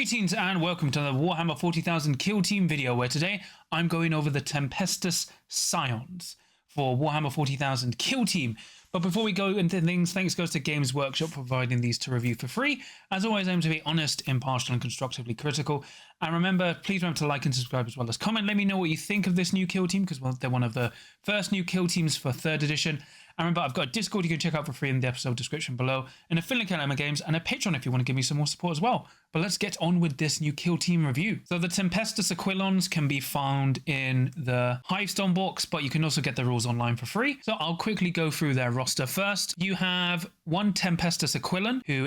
Greetings and welcome to the Warhammer 40,000 Kill Team video, where today I'm going over the Tempestus Scions for Warhammer 40,000 Kill Team. But before we go into things, thanks goes to Games Workshop for providing these to review for free. As always, I aim to be honest, impartial and constructively critical. And remember, please remember to like and subscribe as well as comment. Let me know what you think of this new Kill Team, because they're one of the first new Kill Teams for 3rd edition. And remember, I've got a Discord you can check out for free in the episode description below, and a affiliate account at Games, and a Patreon if you want to give me some more support as well. But let's get on with this new Kill Team review. So the Tempestus Aquilons can be found in the Hivestone box, but you can also get the rules online for free. So I'll quickly go through their roster first. You have one Tempestus Aquilon, who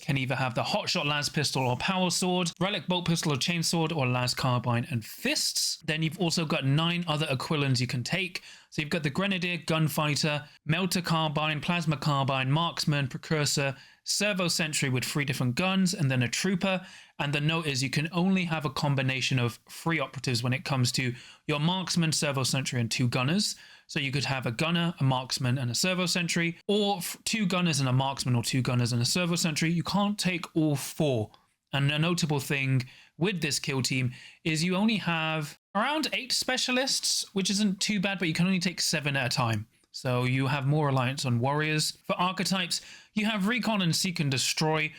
can either have the Hotshot Las Pistol or Power Sword, Relic Bolt Pistol or Chainsword, or Las Carbine and Fists. Then you've also got 9 other Aquilons you can take. So you've got the Grenadier, Gunfighter, Melter Carbine, Plasma Carbine, Marksman, Precursor, Servo Sentry with 3 different guns, and then a Trooper. And the note is you can only have a combination of 3 operatives when it comes to your Marksman, Servo Sentry, and 2 Gunners. So you could have a Gunner, a Marksman, and a Servo Sentry, or 2 Gunners and a Marksman, or 2 Gunners and a Servo Sentry. You can't take all 4. And a notable thing with this kill team is you only have around 8 specialists, which isn't too bad, but you can only take 7 at a time. So you have more reliance on warriors. For archetypes, you have Recon and Seek and Destroy,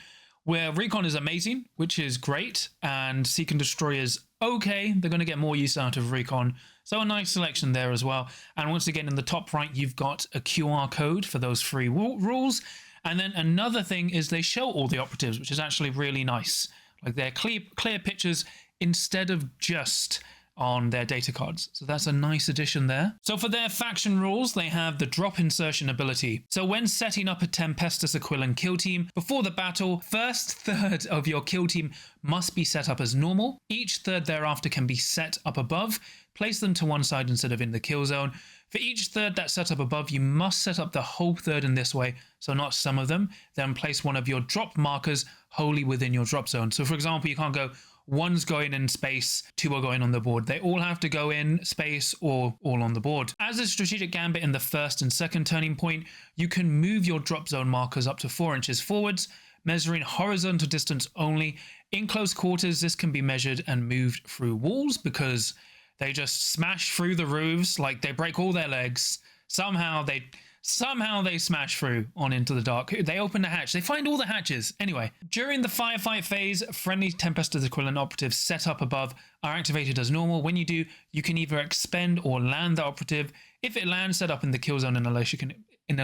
where Recon is amazing, which is great, and Seek and Destroy is okay. They're going to get more use out of Recon. So a nice selection there as well. And once again, in the top right, you've got a QR code for those 3 rules. And then another thing is they show all the operatives, which is actually really nice. Like they're clear pictures instead of just on their data cards. So that's a nice addition there. So for their faction rules, they have the drop insertion ability. So when setting up a Tempestus Aquilon kill team, before the battle, first third of your kill team must be set up as normal. Each third thereafter can be set up above. Place them to one side instead of in the kill zone. For each third that's set up above, you must set up the whole third in this way, so not some of them. Then place one of your drop markers wholly within your drop zone. So for example, you can't go 1's going in space, 2 are going on the board. They all have to go in space or all on the board. As a strategic gambit in the 1st and 2nd turning point, you can move your drop zone markers up to 4 inches forwards, measuring horizontal distance only. In close quarters, this can be measured and moved through walls because they just smash through the roofs, like they break all their legs. Somehow they smash through on into the dark. They open the hatch. They find all the hatches. Anyway, during the firefight phase, friendly Tempestus Aquilon operatives set up above are activated as normal. When you do, you can either expend or land the operative. If it lands set up in the kill zone in a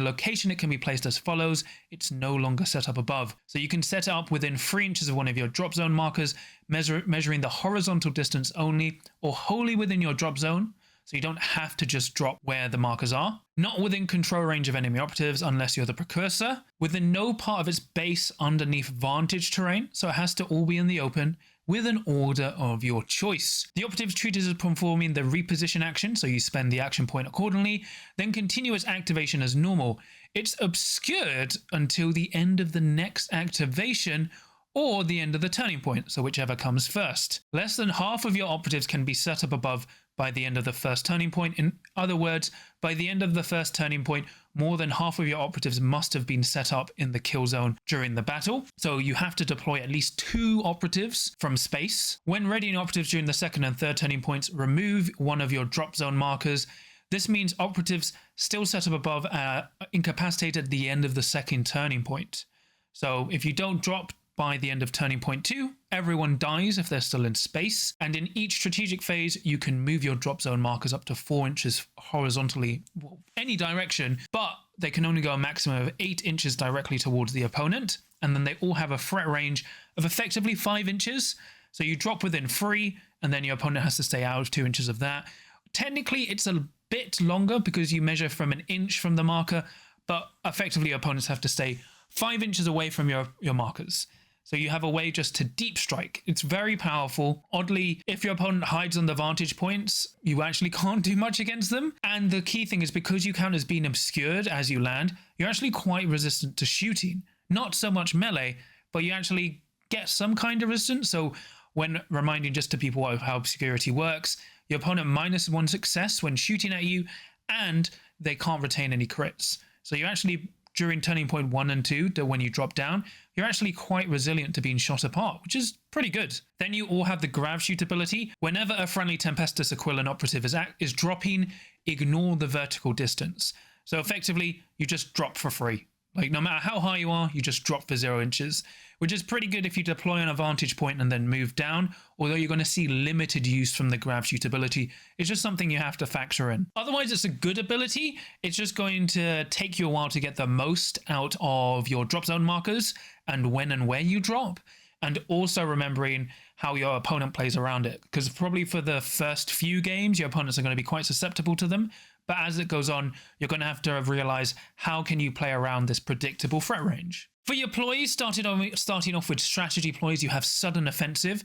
location, it can be placed as follows. It's no longer set up above. So you can set it up within 3 inches of one of your drop zone markers, measuring the horizontal distance only, or wholly within your drop zone. So you don't have to just drop where the markers are. Not within control range of enemy operatives unless you're the Precursor. Within no part of its base underneath vantage terrain, so it has to all be in the open, with an order of your choice. The operative is treated as performing the reposition action, so you spend the action point accordingly, then continuous activation as normal. It's obscured until the end of the next activation or the end of the turning point, so whichever comes first. Less than half of your operatives can be set up above by the end of the 1st turning point. In other words, by the end of the 1st turning point, more than half of your operatives must have been set up in the kill zone during the battle. So you have to deploy at least 2 operatives from space. When readying operatives during the 2nd and 3rd turning points, remove one of your drop zone markers. This means operatives still set up above are incapacitated at the end of the 2nd turning point. So if you don't drop by the end of turning point 2, everyone dies if they're still in space. And in each strategic phase, you can move your drop zone markers up to 4 inches horizontally, well, any direction, but they can only go a maximum of 8 inches directly towards the opponent. And then they all have a threat range of effectively 5 inches. So you drop within 3, and then your opponent has to stay out of 2 inches of that. Technically, it's a bit longer because you measure from an inch from the marker, but effectively opponents have to stay 5 inches away from your markers. So you have a way just to deep strike. It's very powerful. Oddly, if your opponent hides on the vantage points, you actually can't do much against them. And the key thing is because you count as being obscured as you land, you're actually quite resistant to shooting. Not so much melee, but you actually get some kind of resistance. So when reminding just to people of how obscurity works, your opponent -1 success when shooting at you, and they can't retain any crits. So you actually during turning point 1 and 2, when you drop down, you're actually quite resilient to being shot apart, which is pretty good. Then you all have the grav shoot ability. Whenever a friendly Tempestus Aquilon operative is dropping, ignore the vertical distance. So effectively, you just drop for free. Like, no matter how high you are, you just drop for 0 inches, which is pretty good if you deploy on a vantage point and then move down, although you're going to see limited use from the grav shoot ability. It's just something you have to factor in. Otherwise, it's a good ability. It's just going to take you a while to get the most out of your drop zone markers and when and where you drop, and also remembering how your opponent plays around it, because probably for the first few games, your opponents are going to be quite susceptible to them. But as it goes on, you're going to have to realize how can you play around this predictable threat range. For your ploys, starting off with strategy ploys, you have sudden offensive.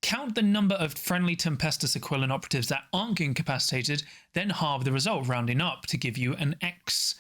Count the number of friendly Tempestus Aquilon operatives that aren't incapacitated, then halve the result, rounding up to give you an X.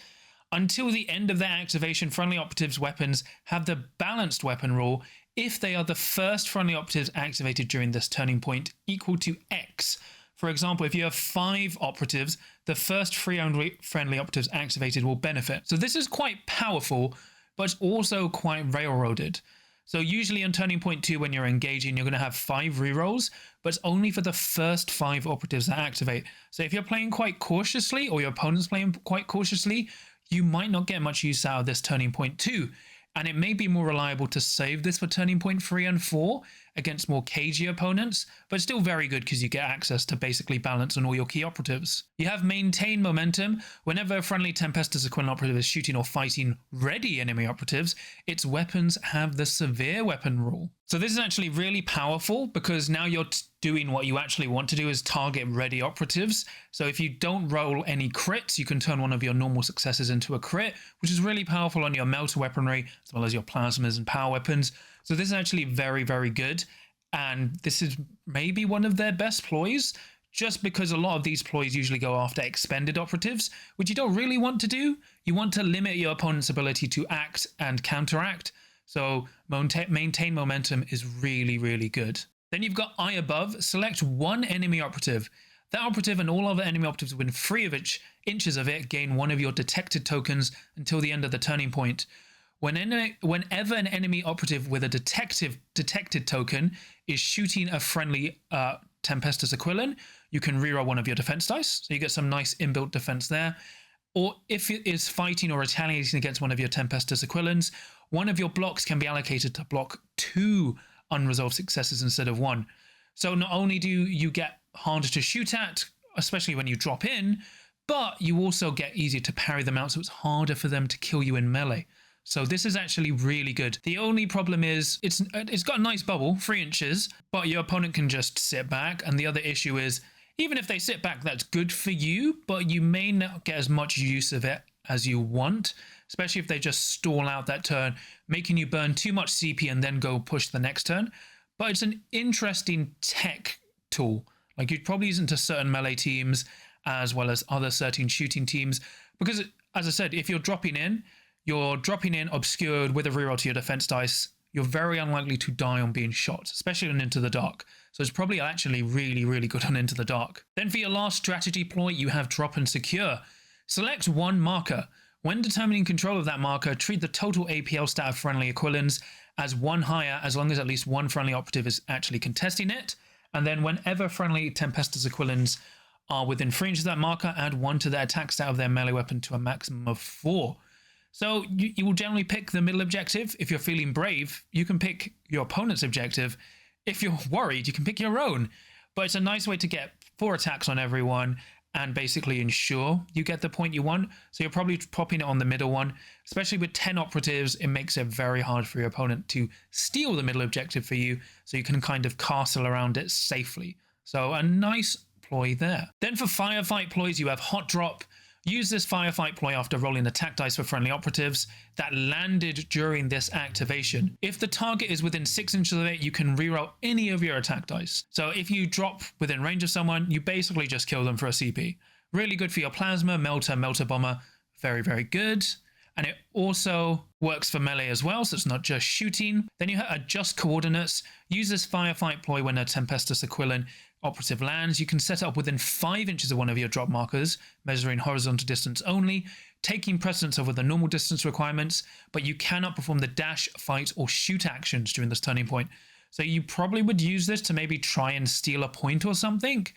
Until the end of their activation, friendly operatives' weapons have the balanced weapon rule if they are the first friendly operatives activated during this turning point, equal to X. For example, if you have 5 operatives, the first 3 friendly operatives activated will benefit. So this is quite powerful, but it's also quite railroaded. So usually on turning point 2, when you're engaging, you're going to have 5 rerolls, but it's only for the first 5 operatives that activate. So if you're playing quite cautiously, or your opponent's playing quite cautiously, you might not get much use out of this turning point 2. And it may be more reliable to save this for turning point 3 and 4 against more cagey opponents, but still very good because you get access to basically balance on all your key operatives. You have maintain momentum. Whenever a friendly Tempestus Aquilon operative is shooting or fighting ready enemy operatives, its weapons have the severe weapon rule. So this is actually really powerful because now you're doing what you actually want to do, is target ready operatives. So if you don't roll any crits, you can turn one of your normal successes into a crit, which is really powerful on your melter weaponry as well as your plasmas and power weapons. So this is actually very, very good. And this is maybe one of their best ploys, just because a lot of these ploys usually go after expended operatives, which you don't really want to do. You want to limit your opponent's ability to act and counteract. So maintain momentum is really, really good. Then you've got eye above. Select one enemy operative. That operative and all other enemy operatives within 3 inches of it gain 1 of your detected tokens until the end of the turning point. Whenever an enemy operative with a detected token is shooting a friendly Tempestus Aquilon, you can reroll 1 of your defense dice. So you get some nice inbuilt defense there. Or if it is fighting or retaliating against 1 of your Tempestus Aquilons, 1 of your blocks can be allocated to block 2 unresolved successes instead of 1. So not only do you get harder to shoot at, especially when you drop in, but you also get easier to parry them out, so it's harder for them to kill you in melee. So this is actually really good. The only problem is it's got a nice bubble, 3 inches, but your opponent can just sit back. And the other issue is, even if they sit back, that's good for you, but you may not get as much use of it as you want, especially if they just stall out that turn, making you burn too much CP and then go push the next turn. But it's an interesting tech tool. Like, you'd probably use it to certain melee teams as well as other certain shooting teams, because as I said, if you're dropping in obscured with a reroll to your defense dice, you're very unlikely to die on being shot, especially on Into the Dark. So it's probably actually really, really good on Into the Dark. Then for your last strategy ploy, you have drop and secure. Select 1 marker. When determining control of that marker, treat the total APL stat of friendly Aquilons as 1 higher, as long as at least 1 friendly operative is actually contesting it. And then whenever friendly Tempestus Aquilons are within 3 inches of that marker, add 1 to the attack stat of their melee weapon to a maximum of 4. So you will generally pick the middle objective. If you're feeling brave, you can pick your opponent's objective. If you're worried, you can pick your own. But it's a nice way to get 4 attacks on everyone and basically ensure you get the point you want. So you're probably popping it on the middle one. Especially with 10 operatives, it makes it very hard for your opponent to steal the middle objective for you, so you can kind of castle around it safely. So a nice ploy there. Then for firefight ploys, you have hot drop. Use this firefight ploy after rolling attack dice for friendly operatives that landed during this activation. If the target is within 6 inches of it, you can reroll any of your attack dice. So if you drop within range of someone, you basically just kill them for a CP. Really good for your plasma, melter bomber. Very, very good. And it also works for melee as well, so it's not just shooting. Then you have adjust coordinates. Use this firefight ploy when a Tempestus Aquilon operative lands. You can set it up within 5 inches of 1 of your drop markers, measuring horizontal distance only. taking precedence over the normal distance requirements, but you cannot perform the dash, fight, or shoot actions during this turning point. So you probably would use this to maybe try and steal a point or something,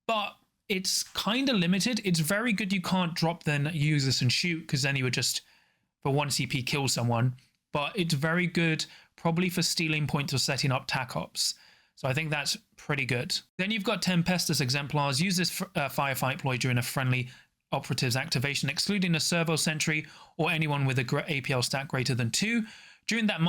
but it's kind of limited. It's very good you can't drop then use this and shoot, because then you would just, for 1 CP, kill someone. But it's very good probably for stealing points or setting up tac ops. So I think that's pretty good. Then you've got Tempestus Exemplars. Use this firefight ploy during a friendly operatives activation, excluding a servo sentry or anyone with a APL stat greater than 2. During that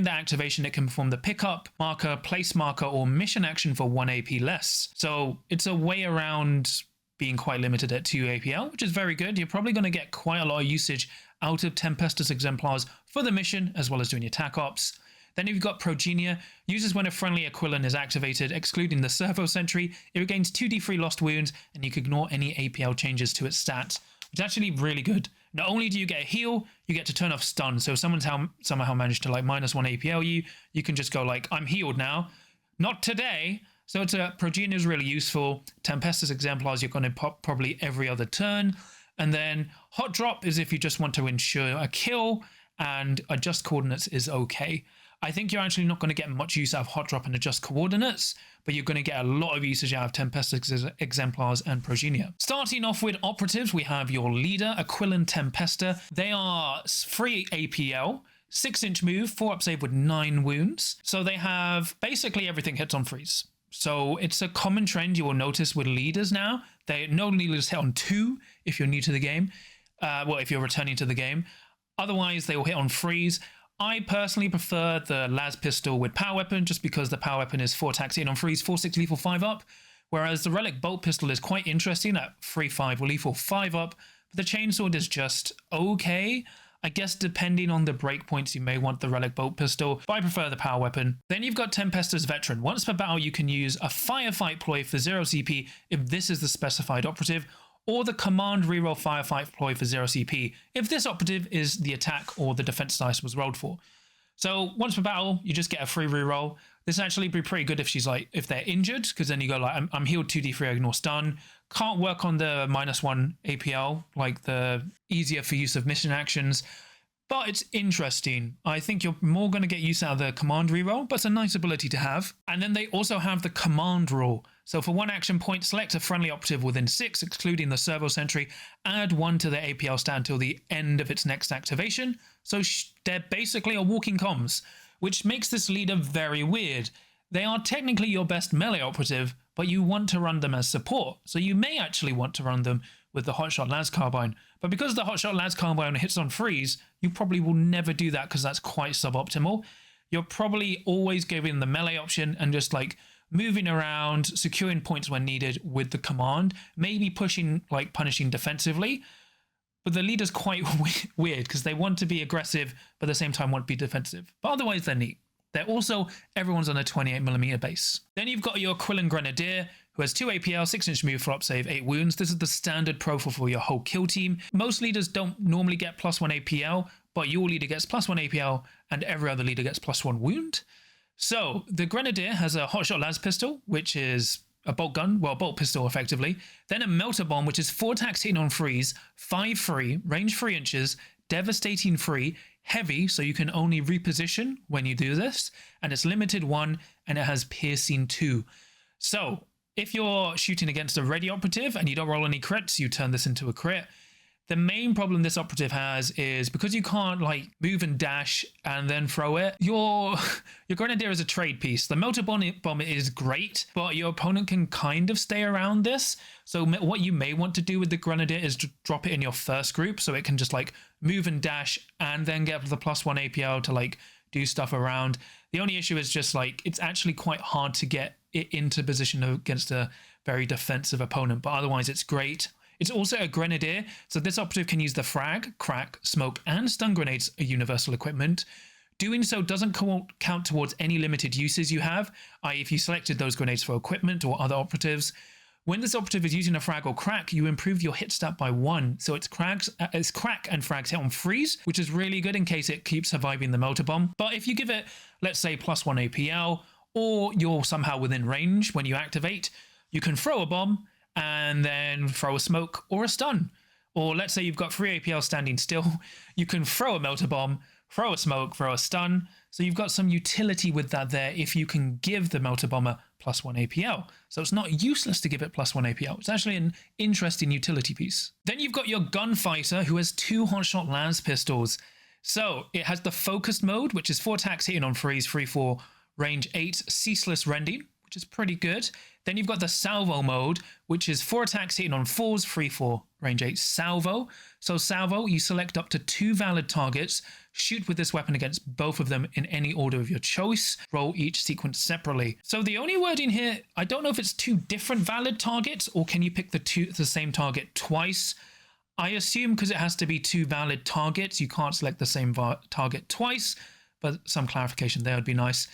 activation, it can perform the pickup, marker, place marker, or mission action for 1 AP less. So it's a way around being quite limited at 2 APL, which is very good. You're probably going to get quite a lot of usage out of Tempestus Exemplars for the mission, as well as doing your tac ops. Then you've got Progenia. Uses when a friendly Aquilon is activated, excluding the servo sentry. It regains 2d3 lost wounds, and you can ignore any APL changes to its stats, which is actually really good. Not only do you get a heal, you get to turn off stun. So if someone's somehow managed to like -1 APL you can just go like, I'm healed now. Not today. So it's Progenia is really useful. Tempestus Exemplars you're going to pop probably every other turn. And then Hot Drop is if you just want to ensure a kill, and Adjust Coordinates is okay. I think you're actually not going to get much use out of Hot Drop and Adjust Coordinates, but you're going to get a lot of usage out of Tempestus Exemplars and Progenia. Starting off with Operatives, we have your leader, Aquilon Tempestor. They are free APL, 6-inch move, 4-up save with 9 wounds. So they have basically everything hits on freeze. So it's a common trend you will notice with leaders now. No leaders hit on 2 if you're new to the game. Well, if you're returning to the game. Otherwise, they will hit on freeze. I personally prefer the Las pistol with power weapon, just because the power weapon is 4 attacks in on freeze, 4/6 lethal 5-up, whereas the relic bolt pistol is quite interesting at 3/5 or lethal 5-up, but the chainsword is just okay. I guess depending on the breakpoints you may want the relic bolt pistol, but I prefer the power weapon. Then you've got Tempestus Veteran. Once per battle you can use a firefight ploy for 0 CP if this is the specified operative, or the command reroll firefight ploy for 0 CP if this operative is the attack or the defense dice was rolled for. So once per battle, you just get a free reroll. This actually be pretty good if they're injured, because then you go like, I'm healed 2d3, ignore stun. Can't work on the -1 APL, like the easier for use of mission actions. But it's interesting. I think you're more going to get use out of the command reroll, but it's a nice ability to have. And then they also have the command rule. So for 1 action point, select a friendly operative within 6, excluding the servo sentry, add 1 to the APL stat until the end of its next activation. So they're basically a walking comms, which makes this leader very weird. They are technically your best melee operative, but you want to run them as support. So you may actually want to run them with the Hotshot Las Carbine. But because the Hotshot Las Carbine hits on freeze, you probably will never do that because that's quite suboptimal. You're probably always giving the melee option and just like moving around, securing points when needed with the command, maybe pushing, like punishing defensively. But the leader's quite weird because they want to be aggressive, but at the same time want to be defensive. But otherwise, they're neat. They're also, everyone's on a 28mm base. Then you've got your Aquilon Grenadier, who has 2 APL, 6-inch move, 4-up save, 8 wounds. This is the standard profile for your whole kill team. Most leaders don't normally get +1 APL, but your leader gets +1 APL, and every other leader gets +1 wound. So the Grenadier has a Hotshot Las pistol, which is a bolt gun, well, bolt pistol effectively. Then a Melter Bomb, which is 4 attacks hitting on freeze, 5 free, range 3 inches, devastating free, heavy, so you can only reposition when you do this, and it's limited 1, and it has piercing 2. So if you're shooting against a ready operative and you don't roll any crits, you turn this into a crit. The main problem this operative has is because you can't like move and dash and then throw it, your Grenadier is a trade piece. The Melter Bomb is great, but your opponent can kind of stay around this. So what you may want to do with the Grenadier is to drop it in your first group so it can just like move and dash and then get the +1 APL to like do stuff around. The only issue is just like it's actually quite hard to get it into position against a very defensive opponent, but otherwise it's great. It's also a Grenadier, so this operative can use the frag, crack, smoke, and stun grenades, a universal equipment. Doing so doesn't count towards any limited uses you have, i.e. if you selected those grenades for equipment or other operatives. When this operative is using a frag or crack, you improve your hit stat by 1, so it's crack and frags hit on freeze, which is really good in case it keeps surviving the Melter Bomb. But if you give it, let's say, +1 APL, or you're somehow within range when you activate, you can throw a bomb, and then throw a smoke or a stun. Or let's say you've got 3 APL standing still, you can throw a melter bomb, throw a smoke, throw a stun. So you've got some utility with that there if you can give the melter bomber +1 APL. So it's not useless to give it +1 APL. It's actually an interesting utility piece. Then you've got your gunfighter who has 2 hotshot las pistols. So it has the focused mode, which is 4 attacks hitting on freeze, 3-4, range 8, ceaseless rending, which is pretty good. Then you've got the salvo mode, which is 4 attacks hitting on 4s, 3-4, range 8, salvo. So salvo, you select up to 2 valid targets, shoot with this weapon against both of them in any order of your choice, roll each sequence separately. So the only wording here, I don't know if it's 2 different valid targets, or can you pick the same target twice? I assume because it has to be 2 valid targets, you can't select the same target twice, but some clarification there would be nice.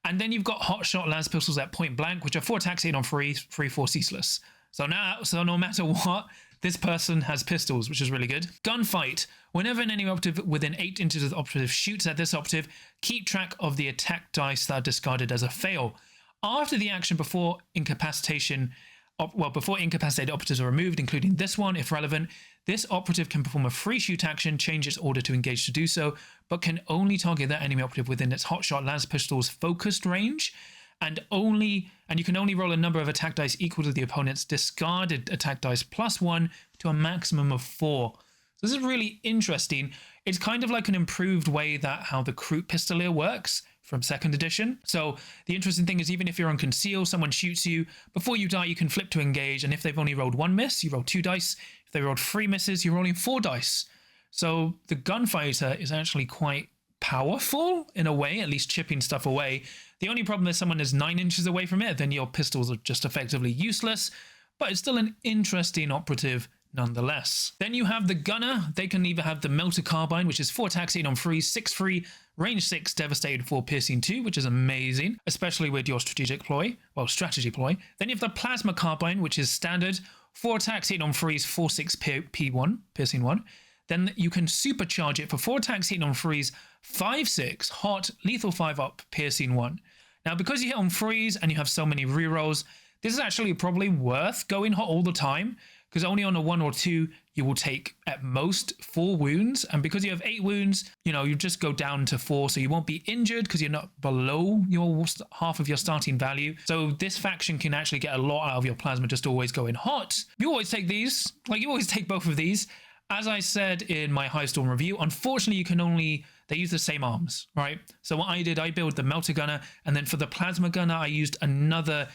And then you've got hotshot las pistols at point blank, which are 4 attacks hitting on 3-4 ceaseless. So no matter what, this person has pistols, which is really good. Gunfight. Whenever an enemy operative within 8 inches of the operative shoots at this operative, keep track of the attack dice that are discarded as a fail. After the action, before incapacitated operatives are removed, including this one, if relevant, this operative can perform a free shoot action, change its order to engage to do so, but can only target that enemy operative within its hotshot las pistol's focused range, and you can only roll a number of attack dice equal to the opponent's discarded attack dice +1 to a maximum of 4. So this is really interesting. It's kind of like an improved way that how the Kroot Pistolier works from 2nd edition. So the interesting thing is, even if you're on conceal, someone shoots you, before you die you can flip to engage, and if they've only rolled 1 miss, you roll 2 dice. If they rolled 3 misses, you're rolling 4 dice. So the gunfighter is actually quite powerful in a way, at least chipping stuff away. The only problem is someone is 9 inches away from it, then your pistols are just effectively useless, but it's still an interesting operative nonetheless. Then you have the gunner. They can either have the melter carbine, which is 4 attacks hitting on 3, 6-3, range 6, devastated 4, piercing 2, which is amazing, especially with your strategy ploy. Then you have the plasma carbine, which is standard, 4 attacks hitting on 3s, 4-6, P1, piercing 1. Then you can supercharge it for 4 attacks hitting on 3s, 5-6, hot, lethal 5 up, piercing 1. Now, because you hit on 3s and you have so many rerolls, this is actually probably worth going hot all the time, because only on a 1 or 2 you will take at most 4 wounds, and because you have 8 wounds, you just go down to 4, so you won't be injured because you're not below your half of your starting value. So this faction can actually get a lot out of your plasma just always going hot. You always take these, you always take both of these. As I said in my High Storm review, unfortunately they use the same arms, right? So what I did, I built the melter gunner, and then for the plasma gunner I used another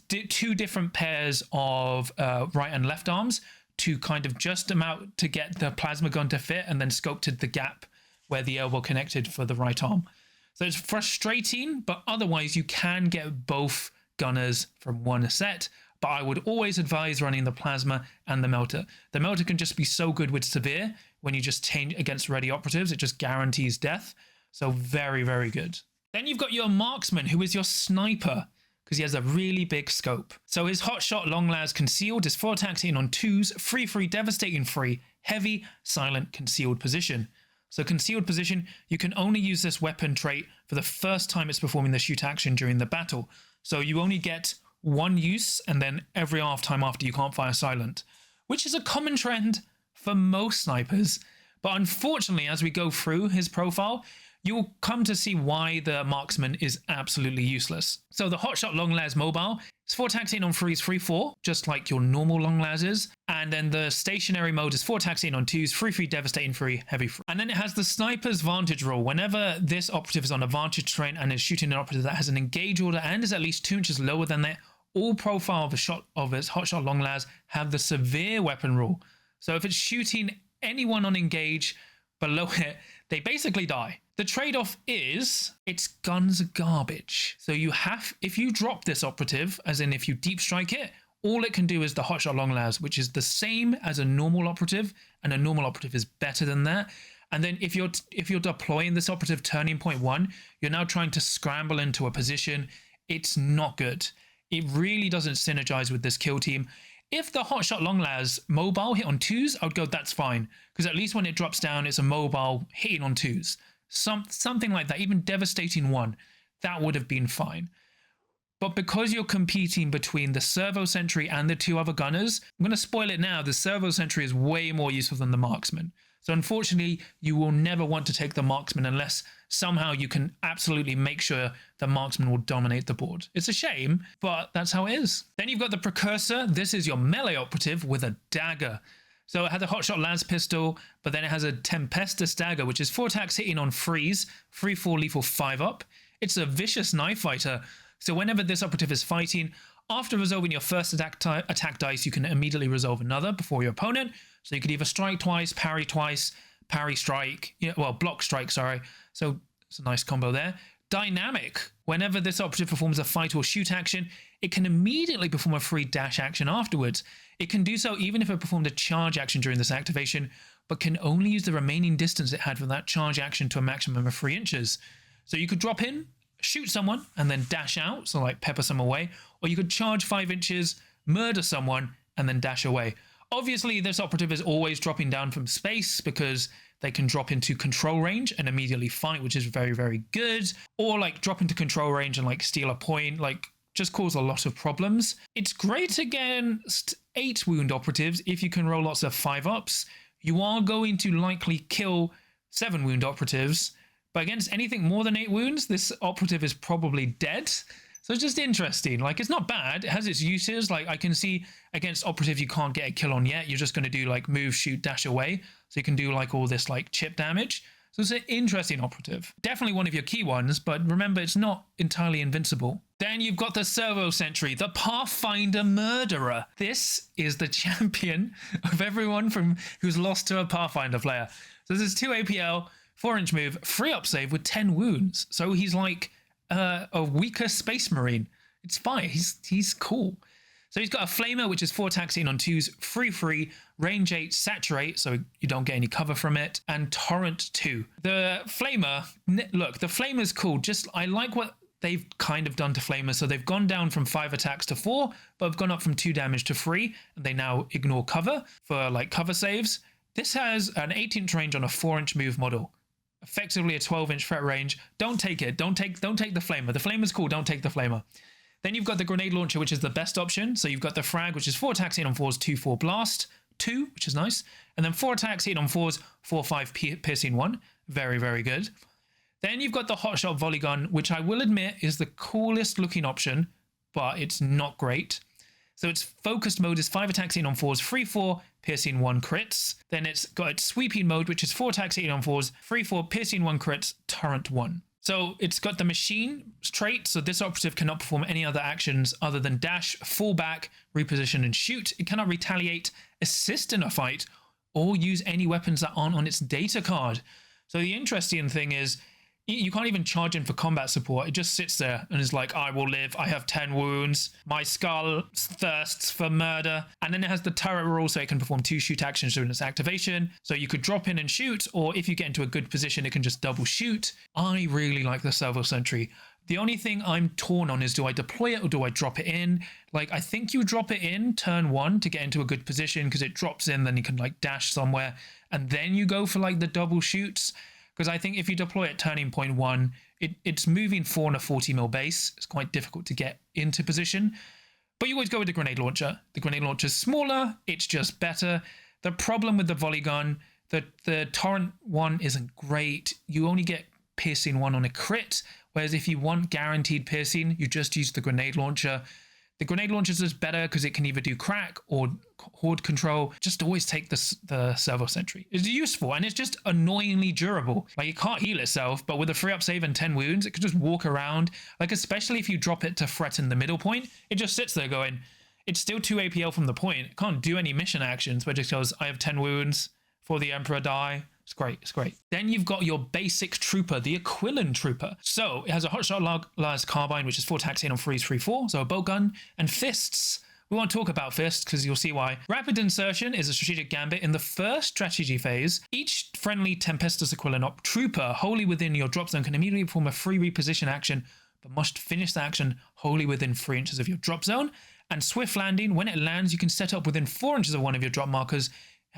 2 different pairs of right and left arms to kind of just amount to get the plasma gun to fit, and then sculpted the gap where the elbow connected for the right arm. So it's frustrating, but otherwise you can get both gunners from one set. But I would always advise running the plasma and the melter. The melter can just be so good with severe when you just change against ready operatives. It just guarantees death. So very, very good. Then you've got your marksman, who is your sniper, because he has a really big scope. So his hotshot long las concealed is 4 attacks hitting on 2s, 3-3, devastating 3, heavy, silent, concealed position. So concealed position, you can only use this weapon trait for the first time it's performing the shoot action during the battle. So you only get 1 use, and then every half time after you can't fire silent, which is a common trend for most snipers. But unfortunately, as we go through his profile, you'll come to see why the marksman is absolutely useless. So the hotshot long las mobile is 4 attacks in on 3s, 3-4, just like your normal long las is. And then the stationary mode is 4 attacks in on 2s, 3-3, devastating 3, heavy 3. And then it has the sniper's vantage rule. Whenever this operative is on a vantage terrain and is shooting an operative that has an engage order and is at least 2 inches lower than that, all profile of a shot of its hotshot long las have the severe weapon rule. So if it's shooting anyone on engage below it, they basically die. The trade-off is its guns are garbage. So if you drop this operative, as in if you deep strike it, all it can do is the hotshot long las, which is the same as a normal operative, and a normal operative is better than that. And then if you're deploying this operative turning point 1, you're now trying to scramble into a position. It's not good. It really doesn't synergize with this kill team. If the hotshot long las mobile hit on 2s, I would go, that's fine, because at least when it drops down, it's a mobile hitting on 2s. Something like that, even devastating 1, that would have been fine. But because you're competing between the servo sentry and the 2 other gunners, I'm going to spoil it now, the servo sentry is way more useful than the marksman. So unfortunately, you will never want to take the marksman unless somehow you can absolutely make sure the marksman will dominate the board. It's a shame, but that's how it is. Then you've got the precursor. This is your melee operative with a dagger. So it has a hotshot lance pistol, but then it has a Tempestus dagger, which is 4 attacks hitting on freeze, 3/4 lethal 5-up. It's a vicious knife fighter. So whenever this operative is fighting, after resolving your first attack dice, you can immediately resolve another before your opponent. So you could either strike twice, parry strike, block strike, sorry. So it's a nice combo there. Dynamic. Whenever this operative performs a fight or shoot action, it can immediately perform a free dash action afterwards. It can do so even if it performed a charge action during this activation, but can only use the remaining distance it had from that charge action to a maximum of 3 inches. So you could drop in, shoot someone, and then dash out, so like pepper some away, or you could charge 5 inches, murder someone, and then dash away. Obviously, this operative is always dropping down from space because they can drop into control range and immediately fight, which is very, very good. Or like drop into control range and like steal a point, like just cause a lot of problems. It's great against 8 wound operatives if you can roll lots of 5-ups. You are going to likely kill 7 wound operatives, but against anything more than 8 wounds, this operative is probably dead. So it's just interesting. Like, it's not bad. It has its uses. Like, I can see against operative you can't get a kill on yet. You're just going to do like move, shoot, dash away. So you can do like all this like chip damage. So it's an interesting operative. Definitely one of your key ones, but remember, it's not entirely invincible. Then you've got the servo sentry, the Pathfinder Murderer. This is the champion of everyone who's lost to a Pathfinder player. So this is 2 APL, 4-inch move, 3-up save with 10 wounds. So he's like a weaker space marine. It's fine. He's cool. So he's got a flamer, which is 4 attacks in on 2s, 3/3, range 8, saturate, so you don't get any cover from it, and torrent 2. The flamer, look, the flamer's cool. Just I like what they've kind of done to flamers. So they've gone down from 5 attacks to 4, but have gone up from 2 damage to 3, and they now ignore cover for like cover saves. This has an 8-inch range on a 4-inch move model. Effectively a 12-inch threat range. Don't take it. Don't take the flamer. The flamer's cool. Don't take the flamer. Then you've got the grenade launcher, which is the best option. So you've got the frag, which is 4 attacks hit on 4s, 2/4 blast, 2, which is nice. And then 4 attacks hit on 4s, 4/5 piercing 1. Very, very good. Then you've got the hotshot volley gun, which I will admit is the coolest looking option, but it's not great. So its focused mode is 5 attacks in on 4s, 3/4 piercing 1 crits. Then it's got its sweeping mode, which is 4 attacks in on 4s, 3/4 piercing 1 crits, torrent 1. So it's got the machine trait, so this operative cannot perform any other actions other than dash, fall back, reposition, and shoot. It cannot retaliate, assist in a fight, or use any weapons that aren't on its data card. So the interesting thing is, you can't even charge in for combat support. It just sits there and is like, I will live, I have 10 wounds, my skull thirsts for murder. And then it has the turret rule, so it can perform 2 shoot actions during its activation. So you could drop in and shoot, or if you get into a good position, it can just double shoot. I really like the servo sentry. The only thing I'm torn on is, do I deploy it or do I drop it in? Like, I think you drop it in turn 1 to get into a good position because it drops in, then you can like dash somewhere, and then you go for like the double shoots. Because I think if you deploy at turning point 1, it's moving 4 on a 40mm base. It's quite difficult to get into position. But you always go with the grenade launcher. The grenade launcher is smaller. It's just better. The problem with the volley gun, the torrent 1 isn't great. You only get piercing 1 on a crit. Whereas if you want guaranteed piercing, you just use the grenade launcher. The grenade launcher is just better because it can either do crack or horde control. Just always take the servo sentry. It's useful and it's just annoyingly durable. Like, it can't heal itself, but with a 3-up save and 10 wounds, it could just walk around. Like, especially if you drop it to threaten the middle point, it just sits there going, it's still 2 APL from the point. It can't do any mission actions, but it just goes, I have 10 wounds, for the Emperor die. It's great, it's great. Then you've got your basic trooper, the Aquilon trooper. So it has a hotshot lance carbine, which is 4 attacks in on 3s, 3/4, so a bolt gun, and fists. We won't talk about fists because you'll see why. Rapid insertion is a strategic gambit. In the first strategy phase, each friendly Tempestus Aquilon trooper wholly within your drop zone can immediately perform a free reposition action, but must finish the action wholly within 3 inches of your drop zone. And swift landing, when it lands, you can set up within 4 inches of one of your drop markers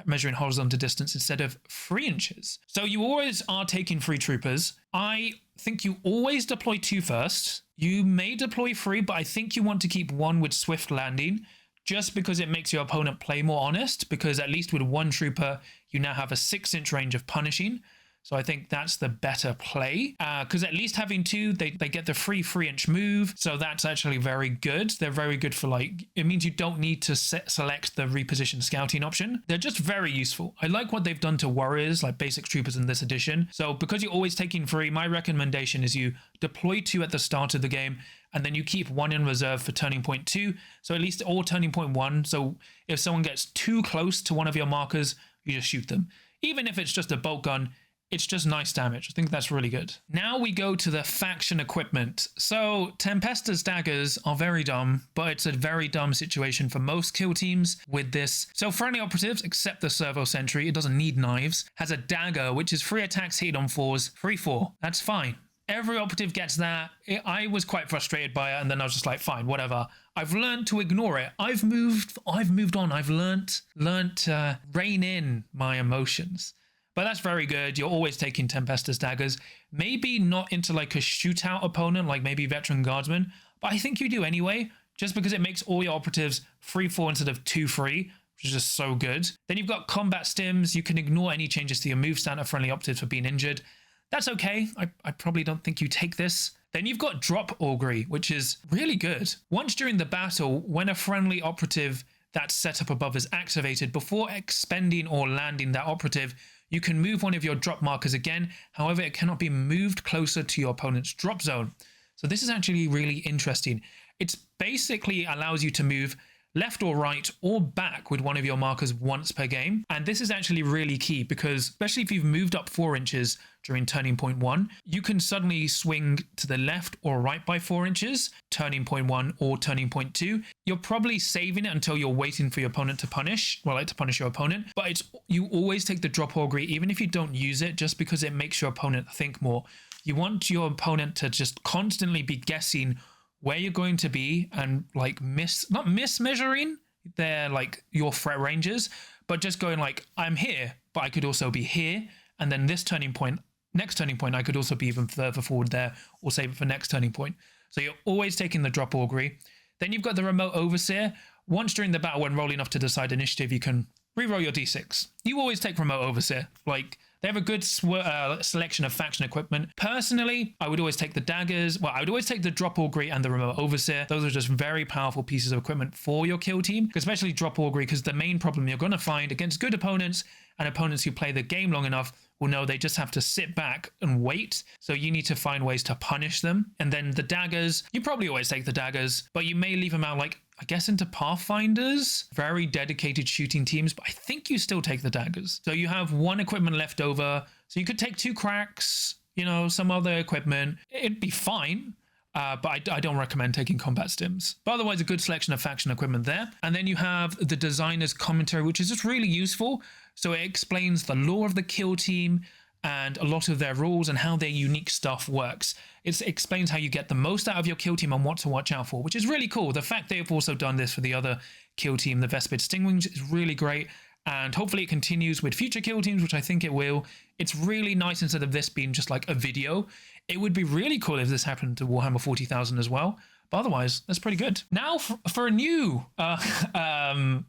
measuring horizontal distance instead of 3 inches. So you always are taking 3 troopers. I think you always deploy 2 first. You may deploy 3, but I think you want to keep 1 with swift landing, just because it makes your opponent play more honest, because at least with 1 trooper, you now have a 6-inch range of punishing. So I think that's the better play, because at least having 2, they get the free 3-inch move. So that's actually very good. They're very good for, like, it means you don't need to select the reposition scouting option. They're just very useful. I like what they've done to warriors, like basic troopers in this edition. So because you're always taking 3, my recommendation is you deploy 2 at the start of the game, and then you keep 1 in reserve for turning point 2. So at least all turning point 1. So if someone gets too close to one of your markers, you just shoot them. Even if it's just a bolt gun, it's just nice damage. I think that's really good. Now we go to the faction equipment. So Tempestus daggers are very dumb, but it's a very dumb situation for most kill teams with this. So friendly operatives, except the servo sentry, it doesn't need knives, has a dagger, which is 3 attacks hit on 4s, 3-4. That's fine. Every operative gets that. I was quite frustrated by it, and then I was just like, fine, whatever. I've learned to ignore it. I've moved on. I've learned to rein in my emotions. But that's very good. You're always taking Tempestus daggers. Maybe not into like a shootout opponent, like maybe veteran guardsman, but I think you do anyway, just because it makes all your operatives 3-4 instead of 2-3, which is just so good. Then you've got combat stims. You can ignore any changes to your move stand of friendly operatives for being injured. That's okay. I probably don't think you take this. Then you've got drop augury, which is really good. Once during the battle, when a friendly operative that's set up above is activated, before expending or landing that operative, you can move one of your drop markers again. However, it cannot be moved closer to your opponent's drop zone. So this is actually really interesting. It's basically allows you to move left or right or back with one of your markers once per game. And this is actually really key because especially if you've moved up 4 inches during turning point 1, you can suddenly swing to the left or right by 4 inches, turning point 1 or turning point 2. You're probably saving it until you're waiting for your opponent to punish, well, like to punish your opponent, but you always take the drop augury even if you don't use it, just because it makes your opponent think more. You want your opponent to just constantly be guessing where you're going to be and like not mismeasuring their like your threat ranges, but just going like, I'm here, but I could also be here. And then this turning point, next turning point, I could also be even further forward there or save it for next turning point. So you're always taking the drop augury. Then you've got the remote overseer. Once during the battle when rolling off to decide initiative, you can reroll your d6. You always take remote overseer. Like, they have a good selection of faction equipment. Personally, I would always take the daggers. Well, I would always take the drop augury and the remote overseer. Those are just very powerful pieces of equipment for your kill team, especially drop augury, because the main problem you're going to find against good opponents and opponents who play the game long enough will know they just have to sit back and wait. So you need to find ways to punish them. And then the daggers, you probably always take the daggers, but you may leave them out like, I guess, into Pathfinders, very dedicated shooting teams, but I think you still take the daggers. So you have 1 equipment left over. So you could take 2 cracks, you know, some other equipment. It'd be fine. But I don't recommend taking combat stims. But otherwise, a good selection of faction equipment there. And then you have the designer's commentary, which is just really useful. So it explains the lore of the kill team and a lot of their rules and how their unique stuff works. It explains how you get the most out of your kill team and what to watch out for, which is really cool. The fact they've also done this for the other kill team, the Vespid Stingwings, is really great. And hopefully it continues with future kill teams, which I think it will. It's really nice instead of this being just like a video. It would be really cool if this happened to Warhammer 40,000 as well. But otherwise, that's pretty good. Now for a new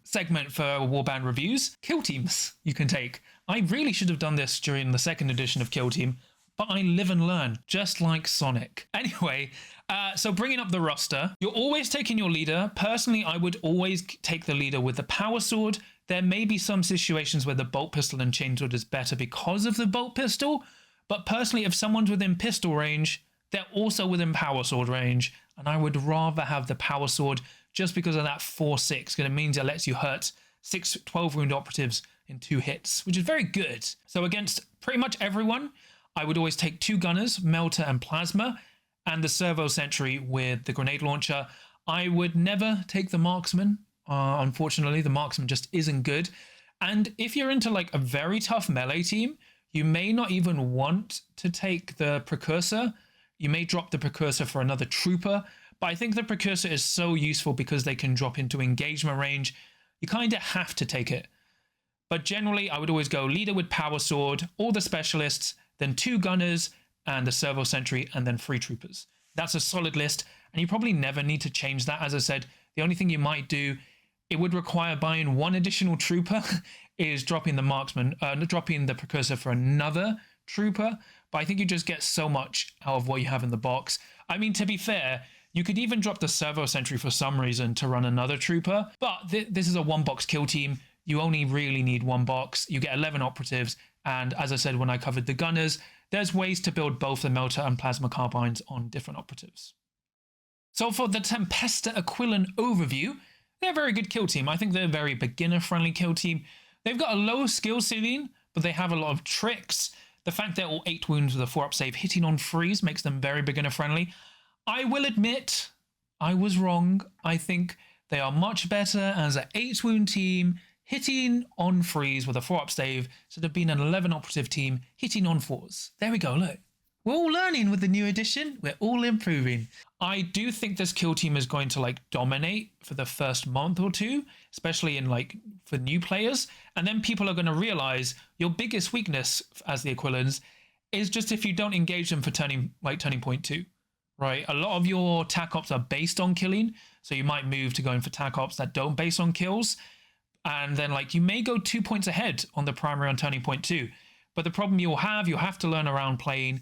segment for Warband reviews, kill teams you can take. I really should have done this during the 2nd edition of Kill Team, but I live and learn, just like Sonic. Anyway, so bringing up the roster, you're always taking your leader. Personally, I would always take the leader with the power sword. There may be some situations where the bolt pistol and chainsword is better because of the bolt pistol, but personally, if someone's within pistol range, they're also within power sword range, and I would rather have the power sword just because of that 4-6, because it means it lets you hurt 12 wound operatives in 2 hits, which is very good. So against pretty much everyone, I would always take 2 gunners, Melter and Plasma, and the servo sentry with the grenade launcher. I would never take the marksman. Unfortunately, the marksman just isn't good. And if you're into like a very tough melee team, you may not even want to take the precursor. You may drop the precursor for another trooper, but I think the precursor is so useful because they can drop into engagement range. You kind of have to take it. But generally, I would always go leader with power sword, all the specialists, then 2 gunners, and the servo sentry, and then 3 troopers. That's a solid list, and you probably never need to change that. As I said, the only thing you might do, it would require buying 1 additional trooper, is dropping the marksman, dropping the precursor for another trooper. But I think you just get so much out of what you have in the box. I mean, to be fair, you could even drop the servo sentry for some reason to run another trooper. But this is a 1-box kill team. You only really need 1 box. You get 11 operatives. And as I said, when I covered the gunners, there's ways to build both the melter and plasma carbines on different operatives. So for the Tempestus Aquilon overview, they're a very good kill team. I think they're a very beginner-friendly kill team. They've got a low skill ceiling, but they have a lot of tricks. The fact they're all 8 wounds with a 4-up save hitting on freeze makes them very beginner-friendly. I will admit, I was wrong. I think they are much better as an 8-wound team hitting on freeze with a 4-up save instead of being an 11-operative team hitting on 4s. There we go, look. We're all learning with the new edition. We're all improving. I do think this kill team is going to dominate for the first month or 2, especially in for new players. And then people are going to realize your biggest weakness as the Aquilons is just if you don't engage them for turning point 2, right? A lot of your tac ops are based on killing. So you might move to going for tac ops that don't base on kills. And then you may go 2 points ahead on the primary on turning point 2. But the problem you'll have to learn around playing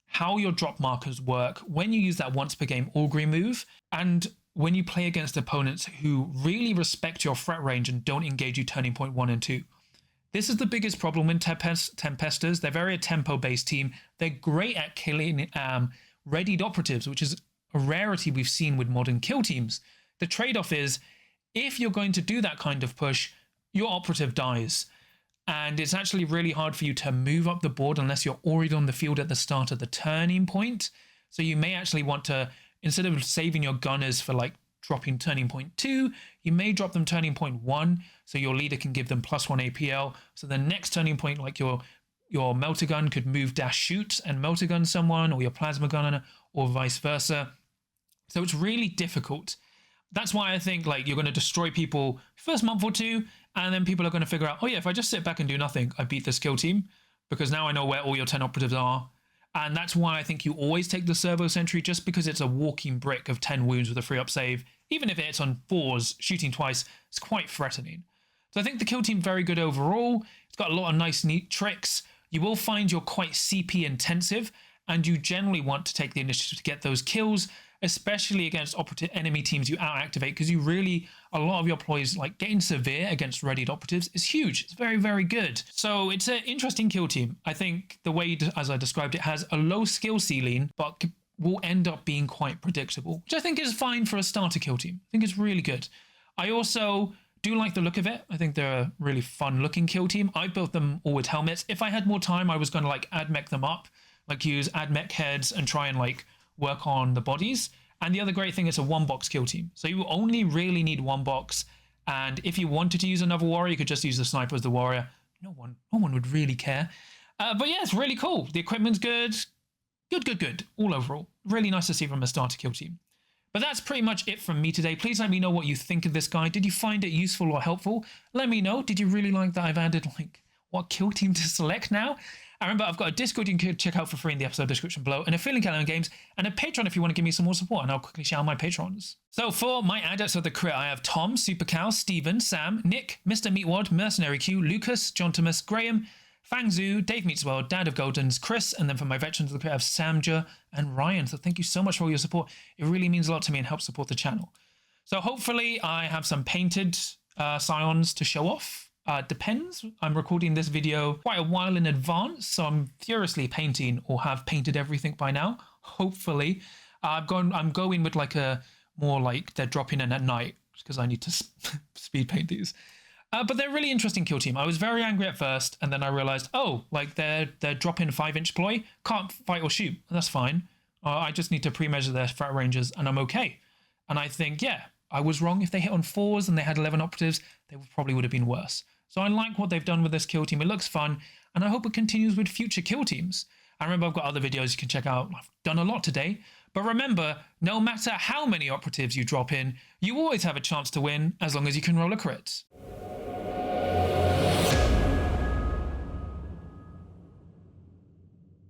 how your drop markers work when you use that once per game augury move, and when you play against opponents who really respect your threat range and don't engage you turning point 1 and 2. This is the biggest problem in Tempestors. They're very a tempo-based team. They're great at killing readied operatives, which is a rarity we've seen with modern kill teams. The trade-off is, if you're going to do that kind of push, your operative dies. And it's actually really hard for you to move up the board unless you're already on the field at the start of the turning point. So you may actually want to, instead of saving your gunners for dropping turning point 2, you may drop them turning point 1, so your leader can give them +1 APL. So the next turning point, your melter gun could move dash shoot and melter gun someone, or your plasma gunner, or vice versa. So it's really difficult. That's why I think you're going to destroy people first month or 2, and then people are going to figure out, oh yeah, if I just sit back and do nothing, I beat this kill team, because now I know where all your 10 operatives are. And that's why I think you always take the servo sentry, just because it's a walking brick of 10 wounds with a 3-up save. Even if it's on 4s, shooting twice, it's quite threatening. So I think the kill team very good overall. It's got a lot of nice, neat tricks. You will find you're quite CP intensive, and you generally want to take the initiative to get those kills, especially against enemy teams you out-activate, because a lot of your ploys, getting severe against readied operatives is huge. It's very, very good. So it's an interesting kill team. I think the way, as I described it, has a low skill ceiling, but will end up being quite predictable, which I think is fine for a starter kill team. I think it's really good. I also do like the look of it. I think they're a really fun looking kill team. I built them all with helmets. If I had more time, I was going to admech them up, use admech heads and try and work on the bodies. And the other great thing is a 1-box kill team. So you only really need 1 box. And if you wanted to use another warrior, you could just use the sniper as the warrior. No one would really care. But yeah, it's really cool. The equipment's good. Good. All overall. Really nice to see from a starter kill team. But that's pretty much it from me today. Please let me know what you think of this guide. Did you find it useful or helpful? Let me know. Did you really like that I've added what kill team to select now? And remember, I've got a Discord you can check out for free in the episode description below, an affiliate Aquilon Games, and a Patreon if you want to give me some more support, and I'll quickly shout out my patrons. So for my adepts of the crit, I have Tom, Supercow, Stephen, Sam, Nick, Mr. Meatwad, Mercenary Q, Lucas, John Thomas, Graham, Fangzoo, Dave Meatswell, Dad of Goldens, Chris, and then for my veterans of the crit, I have Samja and Ryan. So thank you so much for all your support. It really means a lot to me and helps support the channel. So hopefully I have some painted Scions to show off. Depends. I'm recording this video quite a while in advance, so I'm furiously painting or have painted everything by now. Hopefully, I'm going with a more they're dropping in at night because I need to speed paint these. But they're a really interesting kill team. I was very angry at first, and then I realized, they're dropping 5-inch ploy, can't fight or shoot. That's fine. I just need to pre-measure their threat ranges, and I'm okay. And I think, yeah, I was wrong. If they hit on 4s and they had 11 operatives, they probably would have been worse. So I like what they've done with this kill team. It looks fun, and I hope it continues with future kill teams. And remember, I've got other videos you can check out. I've done a lot today. But remember, no matter how many operatives you drop in, you always have a chance to win as long as you can roll a crit.